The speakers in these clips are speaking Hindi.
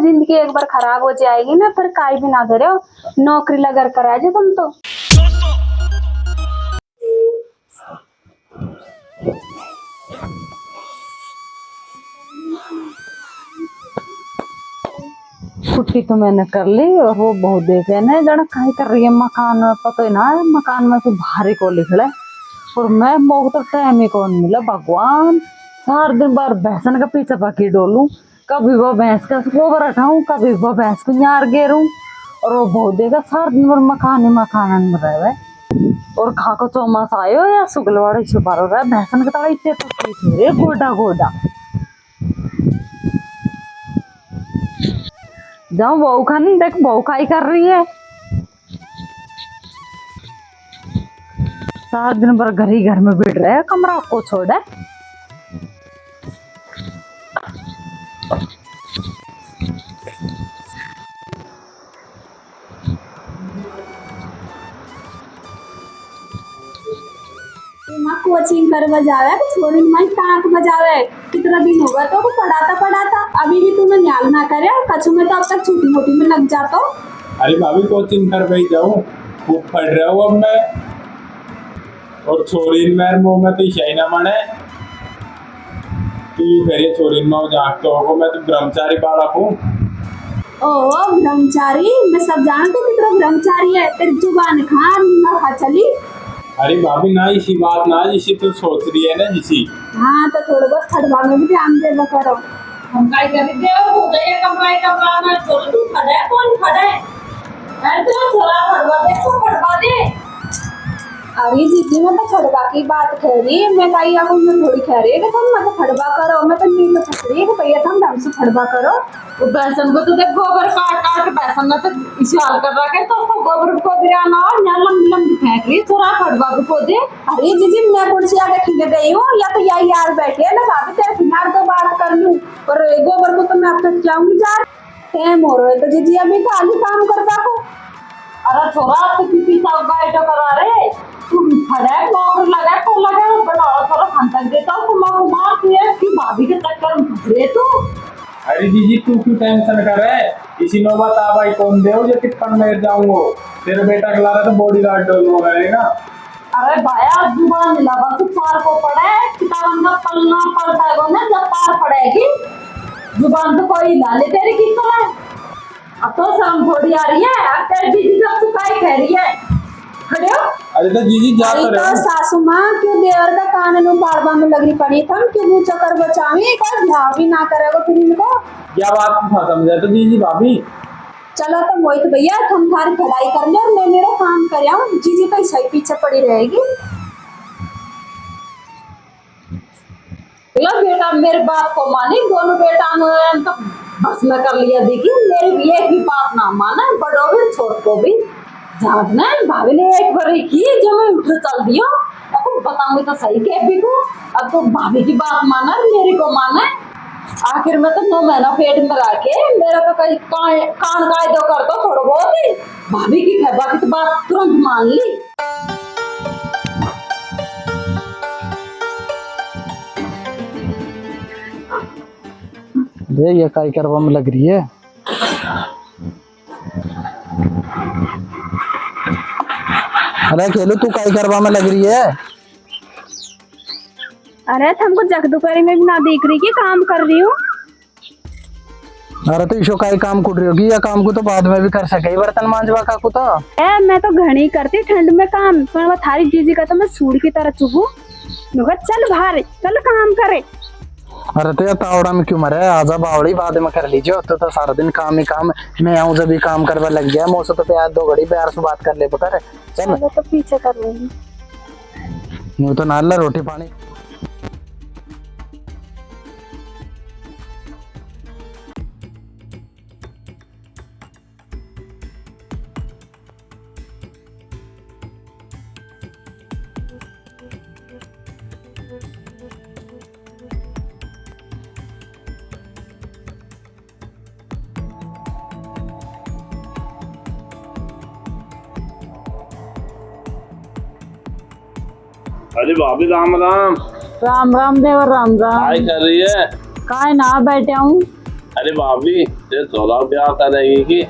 जिंदगी एक बार खराब हो जाएगी ना, फिर काई भी ना करे नौकरी लगा कर आ जाए तुम तो। छुट्टी तो मैंने कर ली और वो बहुत देखे ना जरा काय कर रही है मकान में, पता ही ना है मकान में तो भारी को लिख ले। और मैं मोह तो टाइम ही कौन मिला भगवान, सार दिन बार भैंसन का पीछे पकी डोलू, कभी वो भैंस का गोबर हटाऊं, कभी वो भैंस को न्यार गेरूं। और वो बहुत देगा सार दिन भर मकान ही मकान में रहे। और खा को चौमास आयो या सुगलवाड़ी छुपा रहा है भैंसन का तड़ा इतने तो गोडा गोडा जाओ बहू खान देख बहू खाई कर रही है, सात दिन भर घर ही घर में बैठ रहे हैं, कमरा को छोड़े। कोचिंग कर बजावे छोरी मैं टाँक बजावे, कितना दिन होगा तो पढ़ाता अभी भी तूने न्याल ना करे, कछु में तो अब तक छोटी मोटी में लग जाता। अरे भाभी कोचिंग कर गई जाऊँ, खूब पढ़ रहा हूँ अब मैं। और छोरी मेरे मुंह में तो सही ना मने, तू फिर छोरी में जागते हो, मैं तो ब्रह्मचारी बालक हूँ। ओ ब्रह्मचारी, मैं सब जानती हूँ कितना ब्रह्मचारी है, तेरी जुबान खान ना खा चली। अरे भाभी ना इसी बात ना जिसी तू सोच रही है ना जिसी। हाँ तो थोड़ा बहुत खड़वा में भी ध्यान दे करो। हम काय कर दे हो गए कमरा में छोड़ तू खड़ा है, कौन खड़ा है? अरे तो छोरा खड़वा दे, को खड़वा दे। अरे जीजी मैं तो खड़वा की बात कह रही, मैं कही आपको मैं थोड़ी कह रही है कि तुम मतलब खड़वा करो, मैं तो नहीं तो पूछ रही है कि भैया तुम ढंग से खड़वा करो। वो बैसन को तो देख गोबर काट काट के बैसन में तो इसे हाल कर रहा है, तो उसको गोबर को गिराना और यहाँ लंबी लंबी फेंक रही, छोरा खड़वा को दे। अरे जीजी मैं कुर्सी आके खिले गई हूँ, या तो यही यार बैठे है ना भाभी तेरे खिलाड़ तो बात कर लूँ, और गोबर को तो मैं अब तक जाऊंगी जा टाइम हो रहा है, तो जीजी अभी खाली काम करता को। अरे छोरा तो किसी सब बैठो करा रहे, तुम खड़ा है नौकर लगा तो लगा बड़ा थोड़ा खान देता हूँ, तुम मार कि भाभी के चक्कर में फंस रहे तू। अरे जीजी तू क्यों टेंशन कर रहा है, इसी नौबत आ भाई कौन दे जो टिप्पण में जाऊंगा, तेरे बेटा के ला रहा तो बॉडी गार्ड डोल रहेगा। अरे भाया जुबान लगा तू पार को पड़े, किताब में पलना पड़ता है ना, जब पार पड़ेगी जुबान तो कोई ला ले तेरी की तो है। अब तो शर्म थोड़ी आ रही है, अब तेरी दीदी सब सुखाई कह रही है, खड़े हो। अरे तो जीजी जा अरे कर तो सासू माँ क्यों देवर का कानून बारबा में लगनी पड़ी था, क्यों मुँह चक्कर बचावी, एक और ध्यान भी ना करेगा फिर इनको। क्या बात था समझा तो जीजी भाभी। चलो तो मोहित भैया हम थारी खड़ाई कर ले और मैं मेरा काम कर आऊँ, जीजी तो सही पीछे पड़ी रहेगी। लो बेटा मेरे बाप को मानी, दोनों बेटा ने तो बस में कर लिया, देखी मेरी भी एक भी बात ना माना, बड़ों भी छोट को भी झाड़ना। भाभी ने एक बार की जो मैं उठ चल दियो, अब बताऊंगी तो सही के भी को, अब तो भाभी की बात माना मेरी को माना, आखिर में तो 9 महीना पेट में रह के मेरा तो कहीं कान कायदो कर दो थोड़ा बहुत ही, भाभी की है बाकी तो बात तुरंत मान ली। दे ये काई करवा में लग रही है। अरे खेलो तू काई करवा में लग रही है। अरे तुमको जगदुपहरी में भी ना देख रही कि काम कर रही हूँ। अरे तो ईशो काई काम कुट रही होगी, या काम को तो बाद में भी कर सके, बर्तन मांजवा का को तो मैं तो घनी करती ठंड में काम, पर वो थारी जीजी का तो मैं सूर की तरह चुभू, चल बाहर चल काम करे। अरे तो यार तावड़ा में क्यों मरे, आजा बावड़ी बाद में कर लीजिए, तो सारा दिन काम ही काम, मैं आऊँ जब भी काम करवा लग गया, मौसम तो प्यार 2 घड़ी प्यार से बात कर ले पुत्र। चल तो पीछे कर लूंगी, यूं तो नाला रोटी पानी। अरे भाभी राम राम। राम राम देवर राम राम। काय कर रही है? काय ना बैठे हूँ। अरे भाभी ये थोड़ा ब्याह करेगी कि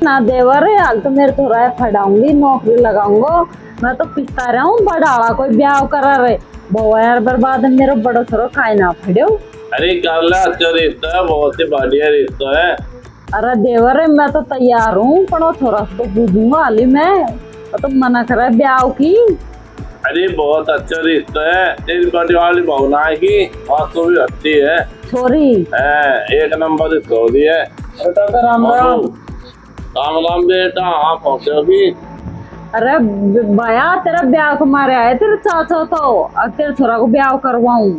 ना देवर है, हाल तो मेरे थोड़ा फटाऊंगी, नौकरी लगाऊंगा। मैं तो पिछता रहा हूँ बड़ाड़ा कोई ब्याह करा रहे बहु यार बर्बाद है मेरा बड़ो सरो खाए ना फड़ो। अरे कर ले, अच्छा रिश्ता है, बहुत ही बढ़िया रिश्ता है। अरे देवर है मैं तो तैयार हूँ, पर वो थोड़ा सा तो बूझूंगा हाली मैं तो मना करा है ब्याह की। अरे बहुत अच्छा रिश्ता है, तेरी बड़ी वाली भावना है की बात तो भी अच्छी है, छोरी एक नंबर छोरी है। बेटा का राम राम। राम राम बेटा, आप पहुंचोगी? अरे भैया तेरा ब्याह को मारे आए तेरे चाचा तो अब तेरे छोरा को ब्याह करवाऊं।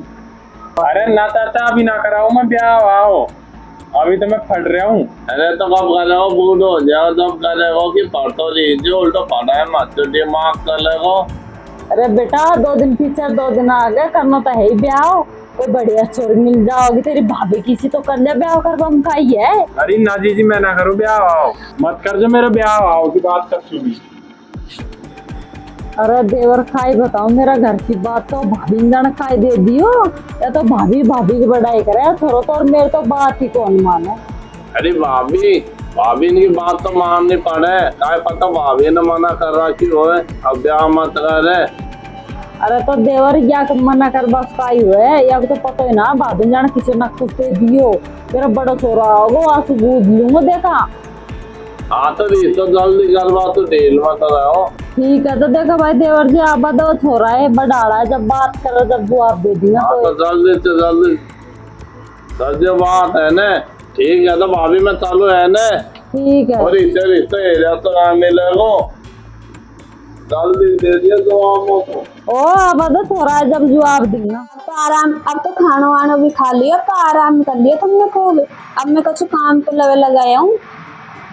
अरे ना चाचा अभी ना कराओ, मैं ब्याह आओ, अभी तो मैं फट रहा हूँ। अरे तो कब करे हो, बूढ़ हो जाओ तब करेगो कि पढ़तो लीजिए, उल्टो पढ़ा है मत दिमाग कर लेगो। अरे बेटा 2 दिन पीछे 2 दिन आगे करना तो है ही ब्याह, कोई बढ़िया छोरी मिल जाओगी तेरी भाभी किसी तो कर ले ब्याह कर बम खाई है। अरे ना जी मैं ना करूँ ब्याह आओ, मत कर जो मेरा ब्याह आओ की बात कर सुनी। अरे देवर खाई बताओ मेरा घर की बात तो भाभी ने जाने खाई दे दियो, या तो भाभी भाभी की बड़ाई करे छोरो तो, और मेरे तो बात ही कौन माने। अरे भाभी भाभी की बात तो माननी पड़े, क्या पता भाभी ने मना कर रहा कि हो अब ब्याह मत करे। अरे तो देवर या मना कर बस का ही हुए, या तो पता है ना भाभी ने जाने किसी ना कुछ दे दियो, मेरा बड़ा छोरा होगा आंसू बूझ लूंगा देखा। हाँ तो रिश्ता जल्दी करवा तो ढील मत रहो। ठीक है तो देखो भाई देवर जी आप दो छोरा है बड़ाड़ा है, जब बात करो जब जवाब दे दिया हाँ तो जल्दी से जल्दी सच बात है ना, ठीक है तो भाभी में चालू है ना। ठीक है और इसे रिश्ते एरिया तो ना मिलेगो, जल्दी दे दिया तो को। ओ अब तो छोरा है जब जवाब देना तो आराम, अब तो खाना वाना भी खा लिया, तो आराम कर लिया तुमने खूब। अब मैं कुछ काम तो लगाया हूँ।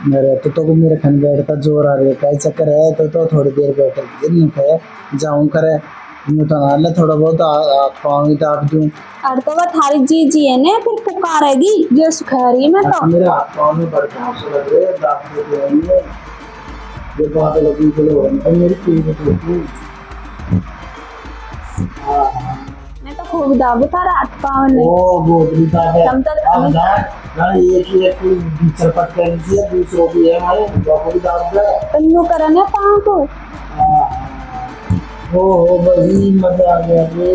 मेरे तो मेरे खन बैठ का जोर आ रही है, क्या चक्कर है तो थोड़ी देर बैठे गिर है जाऊं करे यूं तो ना थोड़ा बहुत पाऊंगी तो आप दूं। अरे तो वो थारी जी है ना, फिर पुकारेगी जो सुखा रही है। मैं तो मेरे हाथ पाँव में बर्दाश्त से लग रहे हैं, दांत में देंगे ये बात लगी के लिए मेरी पीठ टूटी। मैं तो खूब दाबू था रात पाँव ने। ओ गोदरी का है हम तो अब ना एक ही एक चरपट कर दी है, दूसरों की है हमारे गोदरी दाब है तन्नू करने पाँव को। ओ वही मजा आ गया रे।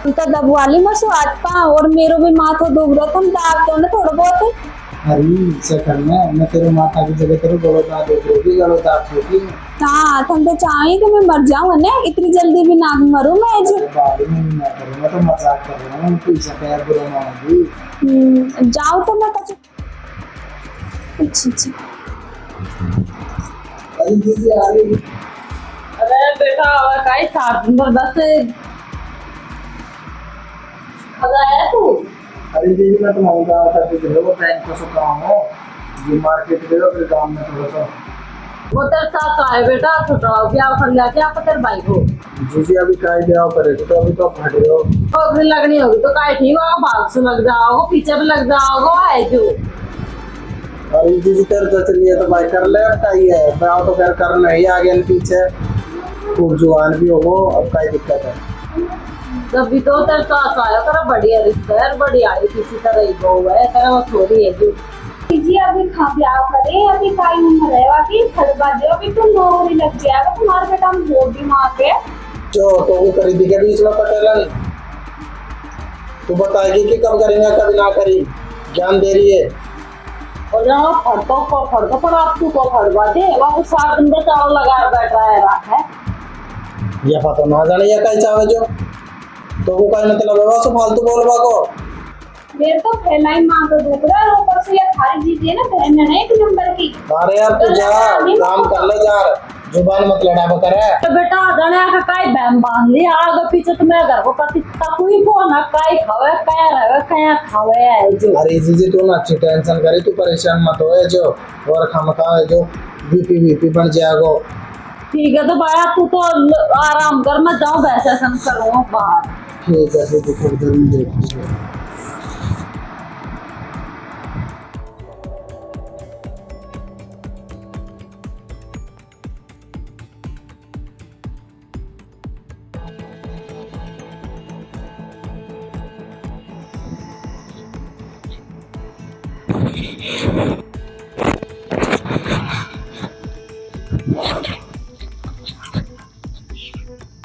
तुम तो दबवाली में स्वाद पाँव, और मेरो भी माथो दुख रहा, तुम दाब दो ना थोड़ा बहुत। अरे से करना मैं तेरे माता की जगह तेरे गलो दाब देगी, गलो दाब देगी। हाँ तुम तो चाहे कि मैं मर जाऊँ ना, इतनी जल्दी भी ना मरूँ मैं जो। बाबू में ना करूँ, मैं तो मजाक कर रहा हूँ, पैसा क्या बुरा मानूंगी। जाओ तो मैं कुछ अच्छा। अरे दीदी आ रही। अरे बेटा अब काई 7 दिन पर बस है तू। अरे दीदी मैं तुम्हारे गाँव का तो वो बैंक का सो काम हो जो मार्केट गए फिर काम में थोड़ा सा वो तेरे साथ आए बेटा छोटा ब्याह कर लिया क्या आप तेरे भाई को जी अभी काय ब्याह करे तो अभी तो फट रहे हो। नौकरी लगनी होगी तो काय ठीक होगा, भाग से लग जाओगे पीछे भी लग जाओगे है जो। अरे दीदी तेरे तो चलिए तो भाई कर ले, काय है ब्याह तो खैर करना ही आगे न पीछे, खूब जुआन भी हो अब काय दिक्कत है। जब भी तो तेरे साथ आया तेरा बढ़िया रिश्ता है, बढ़िया है किसी तरह ही वो है तेरा वो छोरी है जो। जी अभी खा ब्याह करे, अभी काई उम्र है बाकी खड़बा दे, अभी तो नौकरी लग जाएगा तुम्हारे बेटा हम वोट भी मार के जो तो वो खरीदी के बीच में पटेलन तू बताएगी कि कब करेंगे कभी ना करी, ज्ञान दे रही है। और जहाँ फड़को पर आप तू को फड़वा दे वहाँ 7 दिन का चावल लगा बैठ रहा है रात है ये पता ना जाने ये कहीं चाहे जो तो वो कहीं मतलब है वो फालतू बोलवा को मेरे तो फैला ही मां तो देख रहा है, ऊपर से ये थारी चीज है ना बहन है एक नंबर की। अरे यार तू जा काम कर ले यार, जुबान मत लड़ा बकर है। तो बेटा जाने का काय बैम बांध लिया आगे पीछे तो मैं घर को कति तकुई को ना काय खावे काय रहे काय खावे है जो। अरे जीजी तू ना अच्छी टेंशन करे, तू परेशान मत हो जो और खामखा जो बीपी बन जाएगा। ठीक है तो भाई तू तो आराम कर, मैं जाऊँ वैसे करूँ बाहर। ठीक है तो थोड़ी देर में देखिए।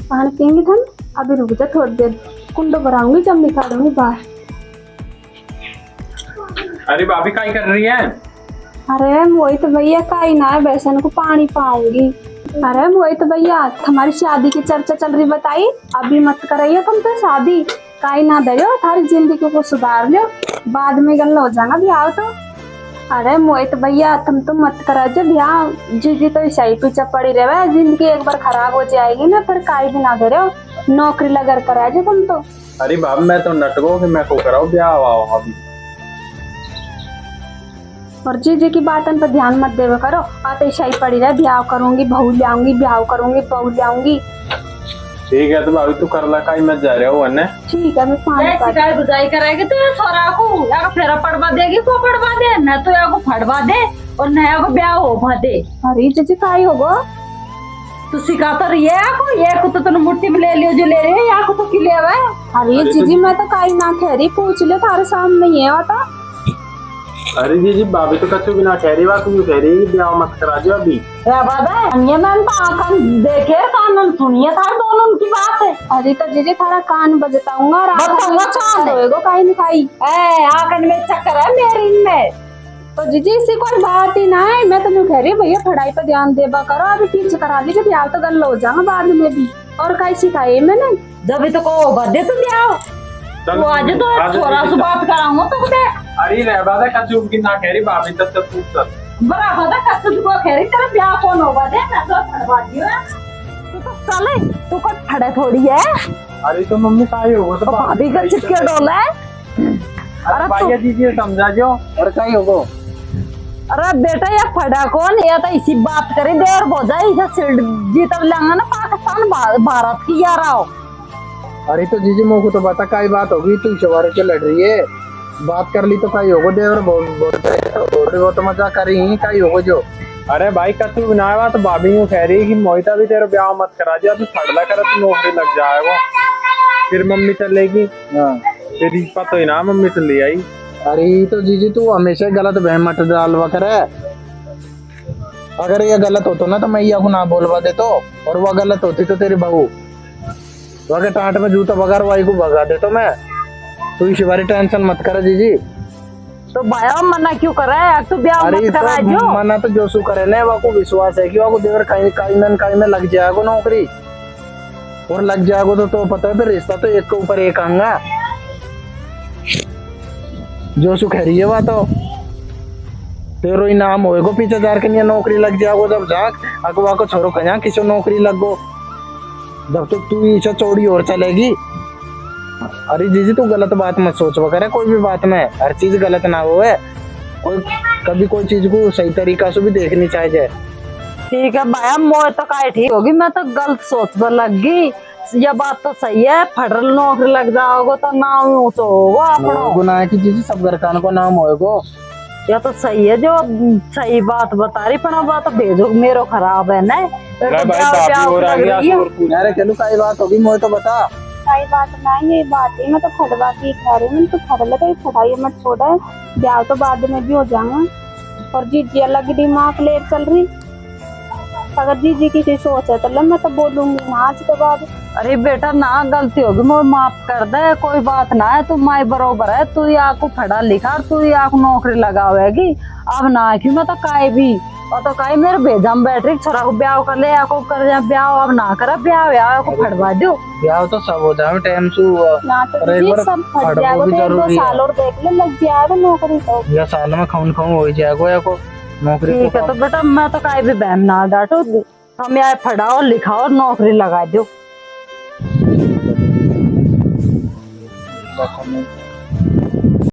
पानी पियेंगे तुम? अभी रुक जा थोड़ी देर, कुंडो भराऊंगी जब निकालूंगी बाहर। अरे भाभी काय कर रही है? अरे मोहित भैया काई ना है, बेसन को पानी पाऊंगी। अरे मोहित भैया हमारी शादी की चर्चा चल रही, बताई अभी मत कराइए तुम तो शादी, काई ना दो थारी जिंदगी को सुधार लो, बाद में गल हो जाना ब्याह तो। अरे मोहित भैया तुम तो मत करा जो ब्याह, जीजी तो सही पीछे पड़ी रहे, जिंदगी एक बार खराब हो जाएगी ना, फिर काई भी ना दे रहे हो, नौकरी लगा करा जो तुम तो। अरे भाभी मैं तो नटको कि मैं को कराऊं ब्याह अभी। और जीजी की बातन पर ध्यान मत देवे करो, आते सही पड़ी रहे, ब्याह करूंगी बहू ले आऊंगी, ब्याह करूंगी बहू ले आऊंगी। ठीक है तो भाभी तू कर ला, काई मत जा रहे हो वरना। ठीक है मैं पानी ऐसी काय बुझाई करेगी तो ये छोरा को या को फेरा पड़वा देगी, को पड़वा दे न तो या को फड़वा दे और न या को ब्याह हो भा दे। अरे जीजी काई होगो? तू सिखा तो रही है को, ये को तो तने मुट्ठी में ले लियो जो ले रही है, या को तो किले है। अरे जीजी मैं तो काई ना ठहरी, पूछ ले थारे सामने ही है आता। अरे जी भाभी तो कच्चू बिना ठहरी बात क्यों कह रही, ब्याह मत करा जो अभी। ये मैंने तो आंखन देखे कानन सुनिए था दोनों उनकी बात है। अरे तो जीजी थारा कान बजताऊंगा, बताऊंगा कान होएगो काई नहीं खाई। ए आंखन में चक्कर है मेरी में। तो जीजी इसी कोई बात ही ना है, मैं तुम्हें कह रही हूँ भैया पढ़ाई पर ध्यान देबा करो, अभी पीछे करा ली ब्याह तो गल हो जाऊंगा बाद में भी। और काई सिखाई मैंने? जब तो को बदे तो ब्याह तो आज तो छोरा से बात कराऊंगा तो दे। अरे रहबा दे कच्चू की ना कह रही भाभी तब तक तू चल बराबर है कच्चू को कह रही तेरा ब्याह कौन होगा दे, मैं तो फड़वा दियो। तू तो चले तू को फड़े थोड़ी है। अरे तो मम्मी काई होगो तो भाभी का चिपके डोला है। अरे भैया दीजिए समझा जो, और काई होगो? अरे बेटा ये फड़ा कौन है, तो इसी बात करी देर हो जाए, इसे सिल्ड जीत लेंगे ना पाकिस्तान भारत की यार आओ। अरे तो जीजी मोको तो बता काई बात होगी, तू सवारे के लड़ रही है, बात कर ली तो काई होगो देवर बोल वो तो मजा कर रही काई होगो जो। अरे भाई कच्चू बिना बात भाभी यूं कह रही कि मोहिता भी तेरा ब्याह मत करा जो, अभी फड़ला कर तो नौकरी लग जाएगा, फिर मम्मी चलेगी। हाँ तेरी पता ही ना मम्मी तो ले आई। अरे तो जीजी तू हमेशा गलत बहम मत डालवा करे, अगर ये गलत होतो ना तो मैं ये को ना बोलवा देतो, और वो गलत होती तो तेरी बहू वगे टाट में जूता बगार वाई को भगा दे तो मैं, तू इस बारी टेंशन मत कर जीजी। तो भाया मना क्यों करे, तू ब्याह अरे मत करा जो। तो मना तो जो सु करे ना, वो को विश्वास है कि वो को देवर काई में लग जाएगा नौकरी, और लग जाएगा तो पता है फिर रिश्ता तो एक के ऊपर एक आऊंगा, जो सु कह रही है तो तेरो इनाम होएगो पीछे जार के नौकरी लग जाएगो, जब जाक अगवा को छोरो कहा किसी नौकरी लगो, जब तक तू इच्छा चौड़ी और चलेगी। अरे जीजी तू गलत बात मत सोच वगैरह, कोई भी बात में हर चीज गलत ना हो, कोई कभी कोई चीज को सही तरीका से भी देखनी चाहिए। ठीक है भाया मोह तो काय ठीक होगी, मैं तो गलत सोच पर लग गई, ये बात तो सही है, फटल नौकरी लग जाओगे तो नाम ऊंचो होगा अपना गुनाह है कि जीजी सब घर खान को नाम होएगो। या तो सही है जो सही बात बता रही, पर बात तो भेजो मेरो खराब है ना। अरे चलो काई बात होगी मोह तो बता। काई बात ना ये बात है, मैं तो फटवा की कह रही हूँ, तो फटले तो फटाई मत छोड़ा, ब्याह तो बाद में भी हो जाऊंगा। और जीजी अलग दिमाग ले चल रही, अगर जीजी की सोच है तो मैं तो बोलूंगी ना आज के बाद। अरे बेटा ना गलती होगी मोर माफ कर दे, कोई बात ना है, तू माई बरोबर है, तू या को पढ़ा लिखा तू या को नौकरी लगावेगी, अब ना क्यों मैं तो काई भी और तो काई मेरे भेजा में बैटरी छोरा को ब्याह कर ले, या को कर जा ब्याह, अब ना कर ब्याह या को फड़वा दो, ब्याह तो सब हो जाए टाइम सु ना तो जीजी सब फट जाएगा, तो 2 साल और देख ले लग जाएगा नौकरी तो, या साल में खाऊन हो जाएगा या को नौकरी। ठीक है तो बेटा मैं तो काई भी बहन ना डांटो, हम यहाँ फड़ाओ लिखाओ और नौकरी लगा दो।